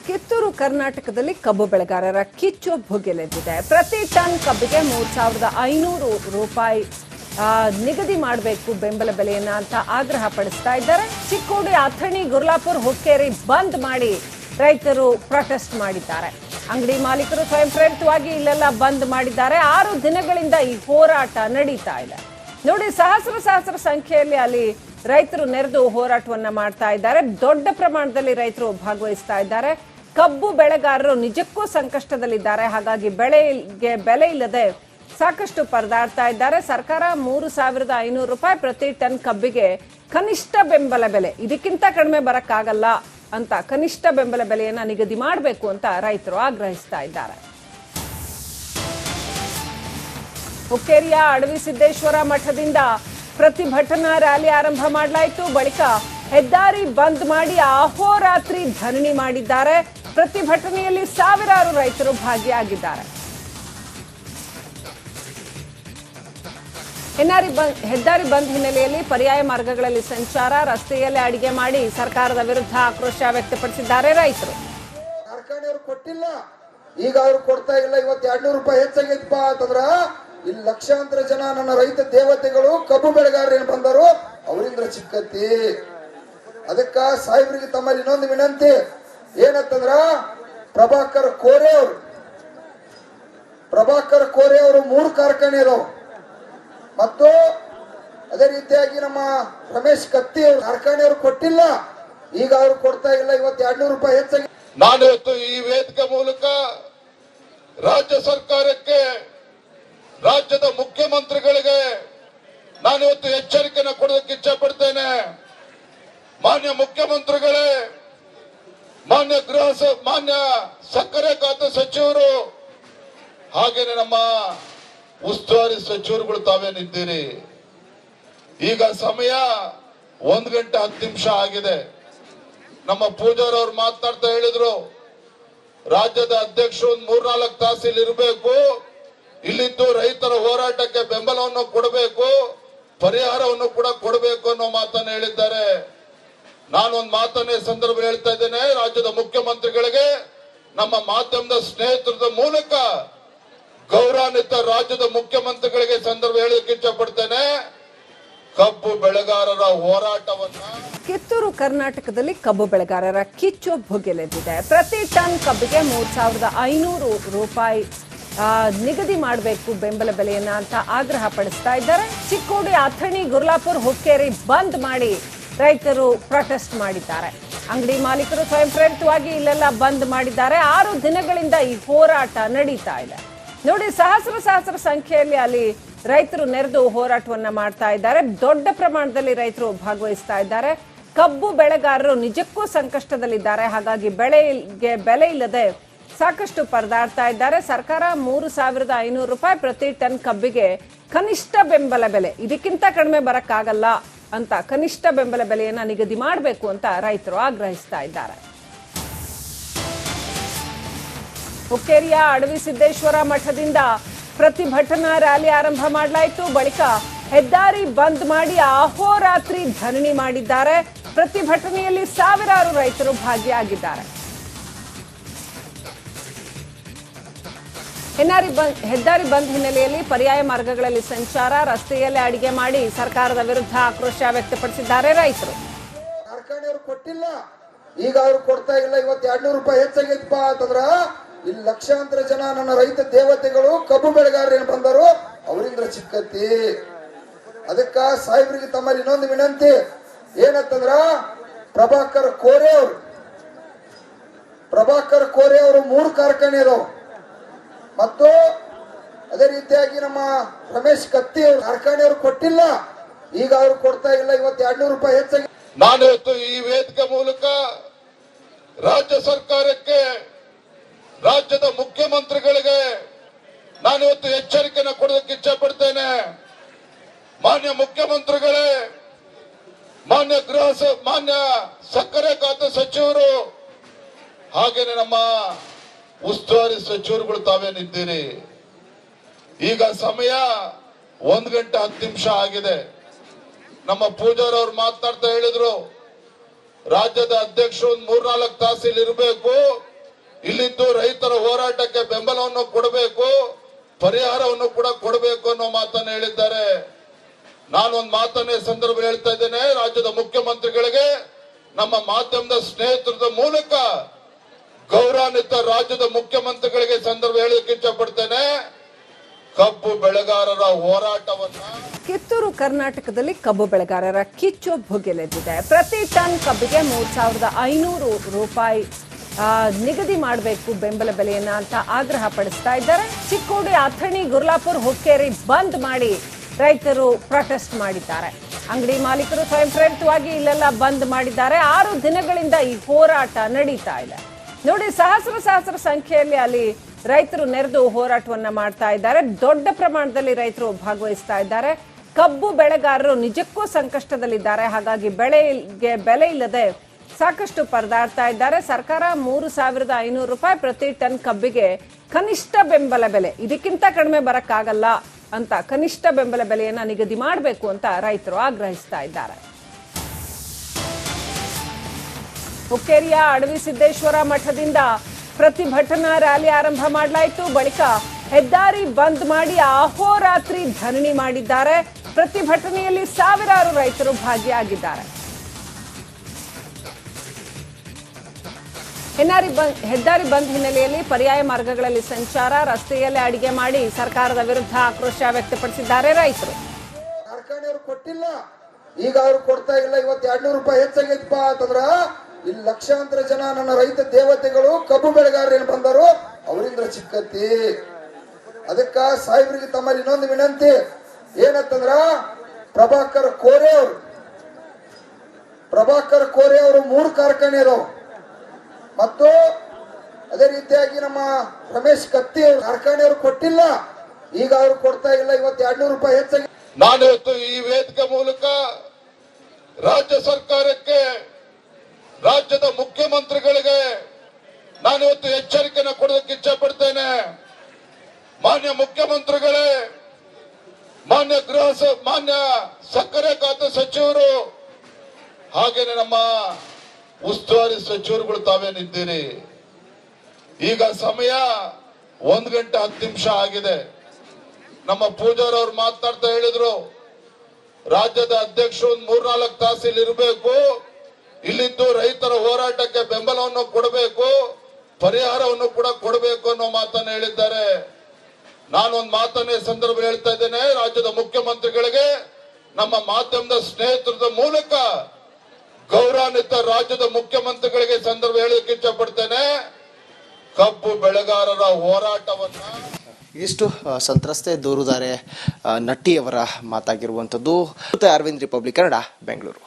ಕಿತ್ತೂರು ಕರ್ನಾಟಕದಲ್ಲಿ ಕಬ್ಬು ಬೆಳೆಗಾರರ ಕಿಚ್ಚು ಭುಗಿಲೆದ್ದಿದೆ. ಪ್ರತಿ ಟನ್ ಕಬ್ಬಿಗೆ 3,500 ರೂಪಾಯಿ ನಿಗದಿ ಮಾಡಬೇಕು ಬೆಂಬಲ ಬೆಲೆಯನ್ನ ಅಂತ ಆಗ್ರಹ ಪಡಿಸ್ತಾ ಇದ್ದಾರೆ. ಚಿಕ್ಕೋಡಿ, ಅಥಣಿ, ಗುರ್ಲಾಪುರ, ಹುಕ್ಕೇರಿ ಬಂದ್ ಮಾಡಿ ರೈತರು ಪ್ರೊಟೆಸ್ಟ್ ಮಾಡಿದ್ದಾರೆ. ಅಂಗಡಿ ಮಾಲೀಕರು ಸ್ವಯಂ ಪ್ರೇರಿತವಾಗಿ ಇಲ್ಲೆಲ್ಲ ಬಂದ್ ಮಾಡಿದ್ದಾರೆ. 6 ದಿನಗಳಿಂದ ಈ ಹೋರಾಟ ನಡೀತಾ ಇದೆ. ನೋಡಿ, ಸಹಸ್ರ ಸಂಖ್ಯೆಯಲ್ಲಿ ಅಲ್ಲಿ ರೈತರು ನೆರೆದು ಹೋರಾಟವನ್ನ ಮಾಡ್ತಾ ಇದ್ದಾರೆ. ದೊಡ್ಡ ಪ್ರಮಾಣದಲ್ಲಿ ರೈತರು ಭಾಗವಹಿಸ್ತಾ ಇದ್ದಾರೆ. ಕಬ್ಬು ಬೆಳೆಗಾರರು ನಿಜಕ್ಕೂ ಸಂಕಷ್ಟದಲ್ಲಿದ್ದಾರೆ. ಹಾಗಾಗಿ ಬೆಳೆಗೆ ಬೆಲೆ ಇಲ್ಲದೆ ಸಾಕಷ್ಟು ಪರದಾಡ್ತಾ ಇದ್ದಾರೆ. ಸರ್ಕಾರ 3,500 ರೂಪಾಯಿ ಪ್ರತಿ ಟನ್ ಕಬ್ಬಿಗೆ ಕನಿಷ್ಠ ಬೆಂಬಲ ಬೆಲೆ, ಇದಕ್ಕಿಂತ ಕಡಿಮೆ ಬರಕ್ಕಾಗಲ್ಲ ಅಂತ ಕನಿಷ್ಠ ಬೆಂಬಲ ಬೆಲೆಯನ್ನ ನಿಗದಿ ಮಾಡಬೇಕು ಅಂತ ರೈತರು ಆಗ್ರಹಿಸ್ತಾ ಇದ್ದಾರೆ. ಹುಕ್ಕೇರಿಯ ಅಡವಿ ಸಿದ್ದೇಶ್ವರ ಮಠದಿಂದ ಪ್ರತಿಭಟನಾ ರ್ಯಾಲಿ ಆರಂಭ ಮಾಡಲಾಯಿತು. ಬಳಿಕ ಹೆದ್ದಾರಿ ಬಂದ್ ಮಾಡಿ ಅಹೋರಾತ್ರಿ ಧರಣಿ ಮಾಡಿದ್ದಾರೆ. ಪ್ರತಿಭಟನೆಯಲ್ಲಿ ಸಾವಿರಾರು ರೈತರು ಭಾಗಿಯಾಗಿದ್ದಾರೆ. ಹೆದ್ದಾರಿ ಬಂದ್ ಹಿನ್ನೆಲೆಯಲ್ಲಿ ಪರ್ಯಾಯ ಮಾರ್ಗಗಳಲ್ಲಿ ಸಂಚಾರ, ರಸ್ತೆಯಲ್ಲೇ ಅಡಿಗೆ ಮಾಡಿ ಸರ್ಕಾರದ ವಿರುದ್ಧ ಆಕ್ರೋಶ ವ್ಯಕ್ತಪಡಿಸಿದ್ದಾರೆ ರೈತರು. ಕಾರ್ಖಾನೆಯವರು ಕೊಟ್ಟಿಲ್ಲ, ಈಗ ಅವ್ರು ಕೊಡ್ತಾ ಇಲ್ಲ. ಇವತ್ತು 200 ರೂಪಾಯಿ ಹೆಚ್ಚಾಗೈತಪ್ಪ ಅಂತಂದ್ರ ಇಲ್ಲಿ ಲಕ್ಷಾಂತರ ಜನ ನನ್ನ ರೈತ ದೇವತೆಗಳು ಕಬ್ಬು ಬೆಳೆಗಾರರು ಏನ್ ಬಂದರು ಅವರಿಂದ ಚಿಕ್ಕತ್ತಿ. ಅದಕ್ಕ ಸಾಹೇಬ್ರಿಗೆ ತಮ್ಮಲ್ಲಿ ಇನ್ನೊಂದು ವಿನಂತಿ ಏನಂತಂದ್ರ ಪ್ರಭಾಕರ್ ಕೋರೆ ಅವರು 3 ಕಾರ್ಖಾನೆ ಇದಾವ. ಮತ್ತು ಅದೇ ರೀತಿಯಾಗಿ ನಮ್ಮ ರಮೇಶ್ ಕತ್ತಿ ಅವರು ಕಾರ್ಖಾನೆಯವರು ಕೊಟ್ಟಿಲ್ಲ, ಈಗ ಅವ್ರು ಕೊಡ್ತಾ ಇಲ್ಲ. ಇವತ್ತು 200 ರೂಪಾಯಿ ಹೆಚ್ಚಾಗಿ. ನಾನಿವತ್ತು ಈ ವೇದಿಕೆ ಮೂಲಕ ರಾಜ್ಯ ಸರ್ಕಾರಕ್ಕೆ, ರಾಜ್ಯದ ಮುಖ್ಯಮಂತ್ರಿಗಳಿಗೆ ನಾನಿವತ್ತು ಎಚ್ಚರಿಕೆಯನ್ನು ಕೊಡೋದಕ್ಕೆ ಇಚ್ಛೆ ಪಡ್ತೇನೆ. ಮಾನ್ಯ ಮುಖ್ಯಮಂತ್ರಿಗಳೇ, ಮಾನ್ಯ ಸಕ್ಕರೆ ಖಾತೆ ಸಚಿವರು, ಹಾಗೇನೆ ನಮ್ಮ ಉಸ್ತುವಾರಿ ಸಚಿವರುಗಳು ತಾವೇನಿದ್ದೀರಿ. ಈಗ ಸಮಯ 1 ಗಂಟೆ 10 ನಿಮಿಷ ಆಗಿದೆ. ನಮ್ಮ ಪೂಜಾರ್ ಅವರು ಮಾತನಾಡ್ತಾ ಹೇಳಿದ್ರು, ರಾಜ್ಯದ ಅಧ್ಯಕ್ಷರು 3-4 ತಾಸು ಇಲ್ಲಿ ಇರಬೇಕು, ಇಲ್ಲಿದ್ದು ರೈತರ ಹೋರಾಟಕ್ಕೆ ಬೆಂಬಲವನ್ನು ಕೊಡಬೇಕು, ಪರಿಹಾರವನ್ನು ಕೂಡ ಕೊಡಬೇಕು ಅನ್ನೋ ಮಾತನ್ನು ಹೇಳಿದ್ದಾರೆ. ನಾನು ಒಂದು ಮಾತನ್ನೇ ಸಂದರ್ಭ ಹೇಳ್ತಾ ಇದ್ದೇನೆ. ರಾಜ್ಯದ ಮುಖ್ಯಮಂತ್ರಿಗಳಿಗೆ ನಮ್ಮ ಮಾಧ್ಯಮದ ಸ್ನೇಹಿತರ ಮೂಲಕ ಗೌರವಾನ್ವಿತ ರಾಜ್ಯದ ಮುಖ್ಯಮಂತ್ರಿಗಳಿಗೆ ಸಂದರ್ಭ ಹೇಳಲಿಕ್ಕೆ ಇಚ್ಛೆ ಪಡ್ತೇನೆ. ಕಬ್ಬು ಬೆಳೆಗಾರರ ಹೋರಾಟವನ್ನ ಕಿತ್ತೂರು ಕರ್ನಾಟಕದಲ್ಲಿ ಕಬ್ಬು ಬೆಳೆಗಾರರ ಕಿಚ್ಚು ಭುಗಿಲೆದ್ದಿದೆ. ಪ್ರತಿ ಟನ್ ಕಬ್ಬಿಗೆ 3,500 ರೂಪಾಯಿ ನಿಗದಿ ಮಾಡಬೇಕು ಬೆಂಬಲ ಬೆಲೆಯನ್ನ ಅಂತ ಆಗ್ರಹ ಪಡಿಸ್ತಾ ಇದ್ದಾರೆ. ಚಿಕ್ಕೋಡಿ, ಅಥಣಿ, ಗುರ್ಲಾಪುರ, ಹುಕ್ಕೇರಿ ಬಂದ್ ಮಾಡಿ ರೈತರು ಪ್ರೊಟೆಸ್ಟ್ ಮಾಡಿದ್ದಾರೆ. ಅಂಗಡಿ ಮಾಲೀಕರು ಸ್ವಯಂ ಪ್ರೇರಿತವಾಗಿ ಇಲ್ಲೆಲ್ಲ ಬಂದ್ ಮಾಡಿದ್ದಾರೆ. 6 ದಿನಗಳಿಂದ ಈ ಹೋರಾಟ ನಡೀತಾ ಇದೆ. ನೋಡಿ, ಸಹಸ್ರ ಸಂಖ್ಯೆಯಲ್ಲಿ ಅಲ್ಲಿ ರೈತರು ನೆರೆದು ಹೋರಾಟವನ್ನ ಮಾಡ್ತಾ ಇದ್ದಾರೆ. ದೊಡ್ಡ ಪ್ರಮಾಣದಲ್ಲಿ ರೈತರು ಭಾಗವಹಿಸ್ತಾ ಇದ್ದಾರೆ. ಕಬ್ಬು ಬೆಳೆಗಾರರು ನಿಜಕ್ಕೂ ಸಂಕಷ್ಟದಲ್ಲಿದ್ದಾರೆ. ಹಾಗಾಗಿ ಬೆಳೆಗೆ ಬೆಲೆ ಇಲ್ಲದೆ ಸಾಕಷ್ಟು ಪರದಾಡ್ತಾ ಇದ್ದಾರೆ. ಸರ್ಕಾರ 3,500 ರೂಪಾಯಿ ಪ್ರತಿ ಟನ್ ಕಬ್ಬಿಗೆ ಕನಿಷ್ಠ ಬೆಂಬಲ ಬೆಲೆ, ಇದಕ್ಕಿಂತ ಕಡಿಮೆ ಬರಕ್ಕಾಗಲ್ಲ ಅಂತ ಕನಿಷ್ಠ ಬೆಂಬಲ ಬೆಲೆಯನ್ನ ನಿಗದಿ ಮಾಡಬೇಕು ಅಂತ ರೈತರು ಆಗ್ರಹಿಸ್ತಾ ಇದ್ದಾರೆ. ಹುಕ್ಕೇರಿಯ ಅಡವಿ ಸಿದ್ದೇಶ್ವರ ಮಠದಿಂದ ಪ್ರತಿಭಟನಾ ರ್ಯಾಲಿ ಆರಂಭ ಮಾಡಲಾಯಿತು. ಬಳಿಕ ಹೆದ್ದಾರಿ ಬಂದ್ ಮಾಡಿ ಅಹೋರಾತ್ರಿ ಧರಣಿ ಮಾಡಿದ್ದಾರೆ. ಪ್ರತಿಭಟನೆಯಲ್ಲಿ ಸಾವಿರಾರು ರೈತರು ಭಾಗಿಯಾಗಿದ್ದಾರೆ. ಹೆದ್ದಾರಿ ಬಂದ್ ಹಿನ್ನೆಲೆಯಲ್ಲಿ ಪರ್ಯಾಯ ಮಾರ್ಗಗಳಲ್ಲಿ ಸಂಚಾರ, ರಸ್ತೆಯಲ್ಲೇ ಅಡಿಗೆ ಮಾಡಿ ಸರ್ಕಾರದ ವಿರುದ್ಧ ಆಕ್ರೋಶ ವ್ಯಕ್ತಪಡಿಸಿದ್ದಾರೆ ರೈತರು. ಕಾರ್ಖಾನೆಯವರು ಕೊಟ್ಟಿಲ್ಲ, ಈಗ ಅವ್ರು ಕೊಡ್ತಾ ಇಲ್ಲ. ಇವತ್ತು 200 ರೂಪಾಯಿ ಹೆಚ್ಚಾಗೈತಪ್ಪ ಅಂತಂದ್ರ ಇಲ್ಲಿ ಲಕ್ಷಾಂತರ ಜನ ನನ್ನ ರೈತ ದೇವತೆಗಳು ಕಬ್ಬು ಬೆಳೆಗಾರರು ಏನ್ ಬಂದರು ಅವರಿಂದ ಚಿಕ್ಕತ್ತಿ. ಅದಕ್ಕ ಸಾಹೇಬ್ರಿಗೆ ತಮ್ಮಲ್ಲಿ ಇನ್ನೊಂದು ವಿನಂತಿ ಏನಂತಂದ್ರ ಪ್ರಭಾಕರ್ ಕೋರೆ ಅವರು 3 ಕಾರ್ಖಾನೆ ಇದಾವ. ಮತ್ತು ಅದೇ ರೀತಿಯಾಗಿ ನಮ್ಮ ರಮೇಶ್ ಕತ್ತಿ ಅವರು ಕಾರ್ಖಾನೆಯವರು ಕೊಟ್ಟಿಲ್ಲ, ಈಗ ಅವ್ರು ಕೊಡ್ತಾ ಇಲ್ಲ. ಇವತ್ತು 200 ರೂಪಾಯಿ ಹೆಚ್ಚಾಗಿ. ನಾನಿವತ್ತು ಈ ವೇದಿಕೆ ಮೂಲಕ ರಾಜ್ಯ ಸರ್ಕಾರಕ್ಕೆ, ರಾಜ್ಯದ ಮುಖ್ಯಮಂತ್ರಿಗಳಿಗೆ ನಾನಿವತ್ತು ಎಚ್ಚರಿಕೆಯನ್ನು ಕೊಡೋದಕ್ಕೆ ಇಚ್ಛೆ ಪಡ್ತೇನೆ. ಮಾನ್ಯ ಮುಖ್ಯಮಂತ್ರಿಗಳೇ, ಮಾನ್ಯ ಸಕ್ಕರೆ ಖಾತೆ ಸಚಿವರು, ಹಾಗೇನೆ ನಮ್ಮ ಉಸ್ತುವಾರಿ ಸಚಿವರುಗಳು ತಾವೇನಿದ್ದೀರಿ. ಈಗ ಸಮಯ 1 ಗಂಟೆ 10 ನಿಮಿಷ ಆಗಿದೆ. ನಮ್ಮ ಪೂಜಾರ್ ಅವರು ಮಾತನಾಡ್ತಾ ಹೇಳಿದ್ರು, ರಾಜ್ಯದ ಅಧ್ಯಕ್ಷರು 3-4 ತಾಸು ಇಲ್ಲಿ ಇರಬೇಕು, ಇಲ್ಲಿದ್ದು ರೈತರ ಹೋರಾಟಕ್ಕೆ ಬೆಂಬಲವನ್ನು ಕೊಡಬೇಕು, ಪರಿಹಾರವನ್ನು ಕೂಡ ಕೊಡಬೇಕು ಅನ್ನೋ ಮಾತನ್ನು ಹೇಳಿದ್ದಾರೆ. ನಾನು ಒಂದು ಮಾತನ್ನೇ ಸಂದರ್ಭ ಹೇಳ್ತಾ ಇದ್ದೇನೆ, ರಾಜ್ಯದ ಮುಖ್ಯಮಂತ್ರಿಗಳಿಗೆ ನಮ್ಮ ಮಾಧ್ಯಮದ ಸ್ನೇಹಿತರ ಮೂಲಕ ಗೌರವಾನ್ವಿತ ರಾಜ್ಯದ ಮುಖ್ಯಮಂತ್ರಿಗಳಿಗೆ ಸಂದರ್ಭ ಹೇಳಲಿಕ್ಕೆ ಇಚ್ಛಪಡ್ತೇನೆ. ಕಬ್ಬು ಬೆಳೆಗಾರರ ಹೋರಾಟವನ್ನ ಕಿತ್ತೂರು ಕರ್ನಾಟಕದಲ್ಲಿ ಕಬ್ಬು ಬೆಳೆಗಾರರ ಕಿಚ್ಚು ಭುಗಿಲೆದ್ದಿದೆ. ಪ್ರತಿ ಟನ್ ಕಬ್ಬಿಗೆ 3,500 ರೂಪಾಯಿ ನಿಗದಿ ಮಾಡಬೇಕು ಬೆಂಬಲ ಬೆಲೆಯನ್ನ ಅಂತ ಆಗ್ರಹ ಪಡಿಸ್ತಾ ಇದ್ದಾರೆ. ಚಿಕ್ಕೋಡಿ, ಅಥಣಿ, ಗುರ್ಲಾಪುರ್, ಹುಕ್ಕೇರಿ ಬಂದ್ ಮಾಡಿ ರೈತರು ಪ್ರೊಟೆಸ್ಟ್ ಮಾಡಿದ್ದಾರೆ. ಅಂಗಡಿ ಮಾಲೀಕರು ಸ್ವಯಂ ಪ್ರೇರಿತವಾಗಿ ಇಲ್ಲೆಲ್ಲ ಬಂದ್ ಮಾಡಿದ್ದಾರೆ. 6 ದಿನಗಳಿಂದ ಈ ಹೋರಾಟ ನಡೀತಾ ಇದೆ. ನೋಡಿ, ಸಹಸ್ರ ಸಂಖ್ಯೆಯಲ್ಲಿ ಅಲ್ಲಿ ರೈತರು ನೆರೆದು ಹೋರಾಟವನ್ನ ಮಾಡ್ತಾ ಇದ್ದಾರೆ. ದೊಡ್ಡ ಪ್ರಮಾಣದಲ್ಲಿ ರೈತರು ಭಾಗವಹಿಸ್ತಾ ಇದ್ದಾರೆ. ಕಬ್ಬು ಬೆಳೆಗಾರರು ನಿಜಕ್ಕೂ ಸಂಕಷ್ಟದಲ್ಲಿದ್ದಾರೆ. ಹಾಗಾಗಿ ಬೆಳೆಗೆ ಬೆಲೆ ಇಲ್ಲದೆ ಸಾಕಷ್ಟು ಪರದಾಡ್ತಾ ಇದ್ದಾರೆ. ಸರ್ಕಾರ 3,500 ರೂಪಾಯಿ ಪ್ರತಿ ಟನ್ ಕಬ್ಬಿಗೆ ಕನಿಷ್ಠ ಬೆಂಬಲ ಬೆಲೆ, ಇದಕ್ಕಿಂತ ಕಡಿಮೆ ಬರಕ್ಕಾಗಲ್ಲ ಅಂತ ಕನಿಷ್ಠ ಬೆಂಬಲ ಬೆಲೆಯನ್ನ ನಿಗದಿ ಮಾಡಬೇಕು ಅಂತ ರೈತರು ಆಗ್ರಹಿಸ್ತಾ ಇದ್ದಾರೆ. ಹುಕ್ಕೇರಿಯ ಅಡವಿ ಸಿದ್ದೇಶ್ವರ ಮಠದಿಂದ ಪ್ರತಿಭಟನಾ ರ್ಯಾಲಿ ಆರಂಭ ಮಾಡಲಾಯಿತು. ಬಳಿಕ ಹೆದ್ದಾರಿ ಬಂದ್ ಮಾಡಿ ಅಹೋರಾತ್ರಿ ಧರಣಿ ಮಾಡಿದ್ದಾರೆ. ಪ್ರತಿಭಟನೆಯಲ್ಲಿ ಸಾವಿರಾರು ರೈತರು ಭಾಗಿಯಾಗಿದ್ದಾರೆ. ಹೆದ್ದಾರಿ ಬಂದ್ ಹಿನ್ನೆಲೆಯಲ್ಲಿ ಪರ್ಯಾಯ ಮಾರ್ಗಗಳಲ್ಲಿ ಸಂಚಾರ, ರಸ್ತೆಯಲ್ಲೇ ಅಡಿಗೆ ಮಾಡಿ ಸರ್ಕಾರದ ವಿರುದ್ಧ ಆಕ್ರೋಶ ವ್ಯಕ್ತಪಡಿಸಿದ್ದಾರೆ ರೈತರು. ಕಾರ್ಖಾನೆಯವರು ಕೊಟ್ಟಿಲ್ಲ, ಈಗ ಅವ್ರು ಕೊಡ್ತಾ ಇಲ್ಲ. ಇವತ್ತು 200 ರೂಪಾಯಿ ಹೆಚ್ಚಾಗೈತಪ್ಪ ಅಂತಂದ್ರ ಇಲ್ಲಿ ಲಕ್ಷಾಂತರ ಜನ ನನ್ನ ರೈತ ದೇವತೆಗಳು ಕಬ್ಬು ಬೆಳೆಗಾರರು ಏನ್ ಬಂದರು ಅವರಿಂದ ಚಿಕ್ಕತ್ತಿ. ಅದಕ್ಕ ಸಾಹೇಬ್ರಿಗೆ ತಮ್ಮಲ್ಲಿ ಇನ್ನೊಂದು ವಿನಂತಿ ಏನಂತಂದ್ರ ಪ್ರಭಾಕರ್ ಕೋರೆ ಅವರು 3 ಕಾರ್ಖಾನೆ ಅದಾವ. ಮತ್ತು ಅದೇ ರೀತಿಯಾಗಿ ನಮ್ಮ ರಮೇಶ್ ಕತ್ತಿ ಅವರು ಕಾರ್ಖಾನೆಯವರು ಕೊಟ್ಟಿಲ್ಲ, ಈಗ ಅವ್ರು ಕೊಡ್ತಾ ಇಲ್ಲ. ಇವತ್ತು 200 ರೂಪಾಯಿ ಹೆಚ್ಚಾಗಿ. ನಾನಿವತ್ತು ಈ ವೇದಿಕೆ ಮೂಲಕ ರಾಜ್ಯ ಸರ್ಕಾರಕ್ಕೆ, ರಾಜ್ಯದ ಮುಖ್ಯಮಂತ್ರಿಗಳಿಗೆ ನಾನಿವತ್ತು ಎಚ್ಚರಿಕೆಯನ್ನು ಕೊಡೋದಕ್ಕೆ ಇಚ್ಛೆ ಪಡ್ತೇನೆ. ಮಾನ್ಯ ಮುಖ್ಯಮಂತ್ರಿಗಳೇ, ಮಾನ್ಯ ಸಕ್ಕರೆ ಖಾತೆ ಸಚಿವರು, ಹಾಗೇನೆ ನಮ್ಮ ಉಸ್ತುವಾರಿ ಸಚಿವರುಗಳು ತಾವೇನಿದ್ದೀರಿ, ಈಗ ಸಮಯ 1 ಗಂಟೆ 10 ನಿಮಿಷ ಆಗಿದೆ. ನಮ್ಮ ಪೂಜಾರ್ ಅವರು ಮಾತನಾಡ್ತಾ ಹೇಳಿದ್ರು, ರಾಜ್ಯದ ಅಧ್ಯಕ್ಷರು 3-4 ತಾಸು ಇಲ್ಲಿ ಇರಬೇಕು, ಇಲ್ಲಿದ್ದು ರೈತರ ಹೋರಾಟಕ್ಕೆ ಬೆಂಬಲವನ್ನು ಕೊಡಬೇಕು, ಪರಿಹಾರವನ್ನು ಕೂಡ ಕೊಡಬೇಕು ಅನ್ನೋ ಮಾತನ್ನು ಹೇಳಿದ್ದಾರೆ. ನಾನು ಒಂದು ಮಾತನ್ನೇ ಸಂದರ್ಭ ಹೇಳ್ತಾ ಇದ್ದೇನೆ, ರಾಜ್ಯದ ಮುಖ್ಯಮಂತ್ರಿಗಳಿಗೆ ನಮ್ಮ ಮಾಧ್ಯಮದ ಸ್ನೇಹಿತರ ಮೂಲಕ ಗೌರವಾನ್ವಿತ ರಾಜ್ಯದ ಮುಖ್ಯಮಂತ್ರಿಗಳಿಗೆ ಸಂದರ್ಭ ಹೇಳಲಿಕ್ಕೆ ಇಚ್ಛಪಡ್ತೇನೆ. ಕಬ್ಬು ಬೆಳೆಗಾರರ ಹೋರಾಟವನ್ನ ಇಷ್ಟು ಸಂತ್ರಸ್ತೆ ದೂರುದಾರೆ ನಟ್ಟಿಯವರ ಮಾತಾಗಿರುವಂಥದ್ದು. ಅರವಿಂದ್, ರಿಪಬ್ಲಿಕ್ ಕನ್ನಡ, ಬೆಂಗಳೂರು.